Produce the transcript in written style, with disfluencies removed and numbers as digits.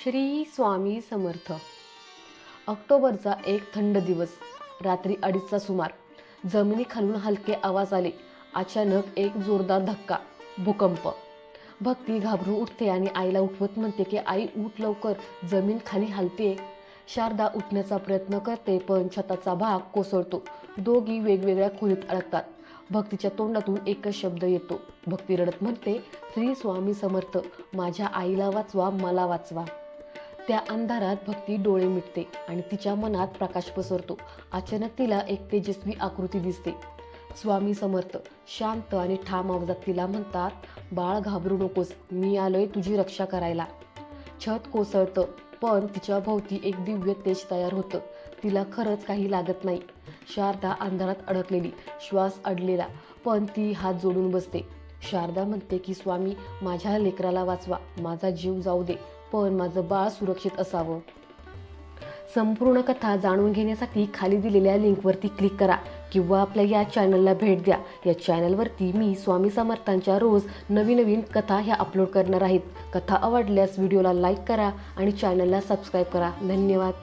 श्री स्वामी समर्थ. ऑक्टोबरचा एक थंड दिवस. रात्री 2:30चा सुमार. जमिनीखालून हलके आवाज आले. अचानक एक जोरदार धक्का. भूकंप. भक्ती घाबरून उठते आणि आईला उठवत म्हणते की आई उठ लवकर, जमीन खाली हलते. शारदा उठण्याचा प्रयत्न करते पण छताचा भाग कोसळतो. दोघी वेगवेगळ्या खोलीत अडकतात. भक्तीच्या तोंडातून एकच शब्द येतो. भक्ती रडत म्हणते, श्री स्वामी समर्थ, माझ्या आईला वाचवा, मला वाचवा. त्या अंधारात भक्ती डोळे मिटते आणि तिच्या मनात प्रकाश पसरतो. अचानक तिला एक तेजस्वी आकृती दिसते. स्वामी समर्थ शांत आणि ठाम आवाजात तिला म्हणतात, बाळ घाबरू नकोस, मी आलोय तुझी रक्षा करायला. छत कोसळतं पण तिच्या भोवती एक दिव्य तेज तयार होतं. तिला खरंच काही लागत नाही. शारदा अंधारात अडकलेली, श्वास अडलेला, पण ती हात जोडून बसते. शारदा म्हणते की स्वामी, माझ्या लेकराला वाचवा, माझा जीव जाऊ दे, पण माझं बाळ सुरक्षित असावं. संपूर्ण कथा जाणून घेण्यासाठी खाली दिलेल्या लिंकवरती क्लिक करा किंवा आपल्या या चॅनलला भेट द्या. या चॅनलवरती मी स्वामी समर्थांच्या रोज नवीन कथा ह्या अपलोड करणार आहेत. कथा आवडल्यास व्हिडिओला लाईक करा आणि चॅनलला सबस्क्राईब करा. धन्यवाद.